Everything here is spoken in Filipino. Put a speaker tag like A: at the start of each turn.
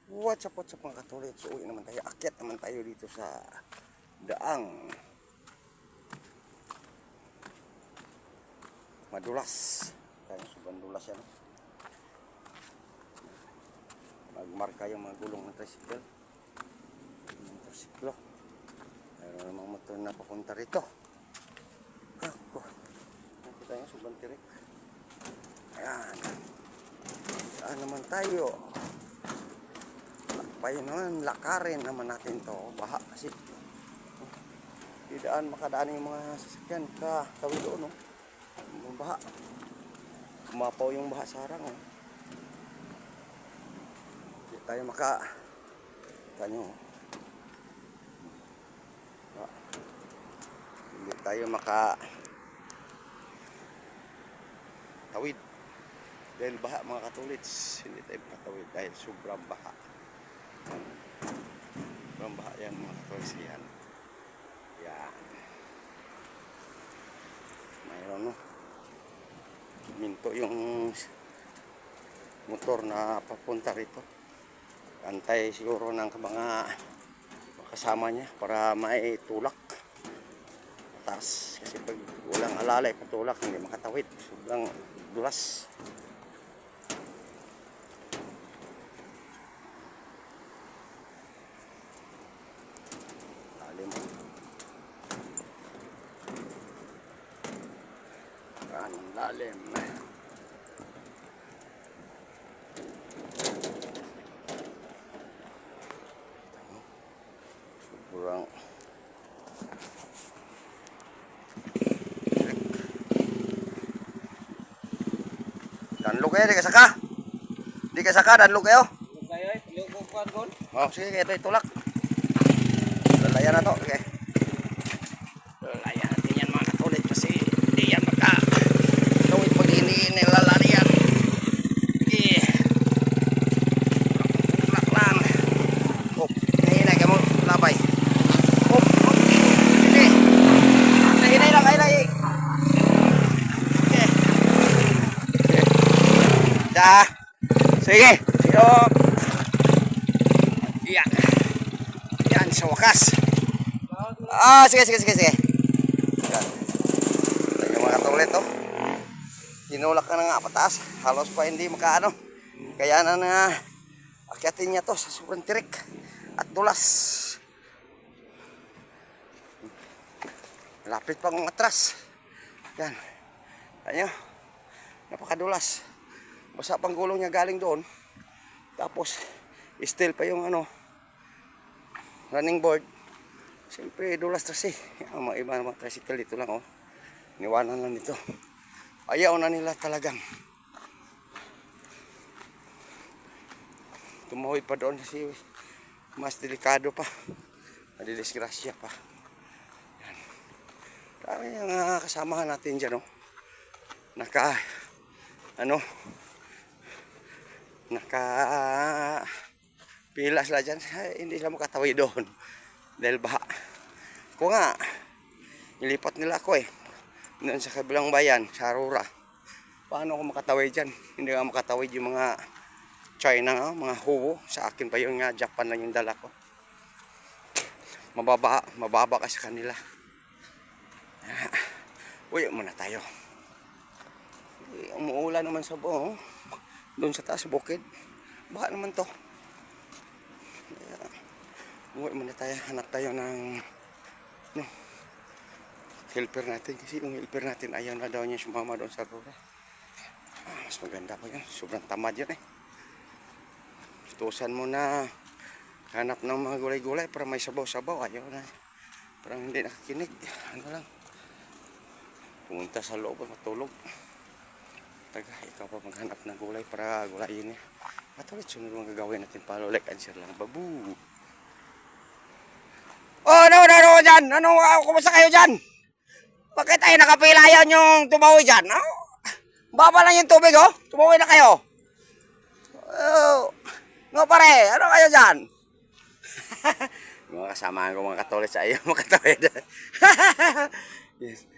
A: What's up mga katulit? So, uwi naman tayo. Akyat naman tayo dito sa daang madulas. Kaya sobrang dulas yan. Magmarka yung mga gulong ng tricycle. Yung tricycle. Mayroon namang motor na papunta rito. Ako. Nakita nyo, sobrang tirik. Ayan. Saan naman tayo? Lakbayin naman, lakarin naman natin to. Baha kasi. Di daan makadaan yung mga sasakyan ka tawid doon, no? Yung baha. Kumapaw yung baha sa harang, no? Hindi tayo tanyo. Hindi tayo tawid. Dahil baha mga katulits, hindi tayo makatawid dahil sobrang baha. Sobrang baha yan mga katulits yan. Yan. Mayroon, no? Minto yung motor na papunta rito. Antay siguro ng mga kasama niya para may tulak. Taas. Kasi pag walang alalay patulak, hindi makatawid. Sobrang dulas. Ang lalim. Sobrang danlog kayo, di ka saka? Di ka saka, danlog kayo? Oh, sige, ito itulak. Lalayan na to, okay. Lalayan natin yan mga katulit kasi hindi yan makatawid pag nilalari yan. Okay. Tulak lang. Hop, nahinay ka mo, labay. Hop, hop. Hindi. Nahinay lang, nahinay. Okay. Dah. Sige. Sige. Yan. Yan sa wakas. Sige. Yan. Yung mga katulit, oh. Tinulak ka na nga pataas. Halos pa hindi makaano. Kaya na akyatin niya to sa sobrang tirik at dulas. Lapit pang atras. Yan. Ayan. Napakadulas. Basa pang gulong niya galing doon. Tapos still pa yung running board. Siyempre dulas kasi. Ang mga iba mga tricycle dito lang, oh. Niwanan lang dito. Ayaw na nila talagang tumawid pa doon kasi mas delikado pa. Madidisgrasya pa. Yan. Dami yung kasamahan natin dyan, oh. Pila sila dyan. Hindi sila makatawid doon dahil baha. Ako nga nilipat nila ako, doon sa kabilang bayan, sa Aurora. Paano ako makatawid dyan? Hindi nga makatawid yung mga China, mga huwo. Sa akin pa yung Japan lang yung dala ko. Mababa ka sa kanila. Uy, muna tayo. Umuulan naman sa buong. Doon sa taas bukid. Baha naman to. Uwi muna tayo. Hanap tayo ng helper natin. Kasi yung helper natin ayaw na daw niya sumama doon sa Aurora. Mas maganda pa yan. Sobrang tamad yan, Tusan mo na hanap ng mga gulay-gulay para may sabaw-sabaw. Ayaw na. Parang hindi nakakinig. Ano lang. Pumunta sa loob at matulog. Taga, ikaw pa maghanap ng gulay para gulayin niya. Matuloy, sunod mga gagawin natin. Follow, like, and share lang. Babu! Oh, ano dyan? Kumusta kayo dyan? Bakit tayo nakapila yan yung tumawi dyan? Baba lang yung tubig, oh. Tumawi na kayo. Nga pare, ano kayo dyan? Mga kasamahan ko mga katolik sa iyo, makatawid. Yes.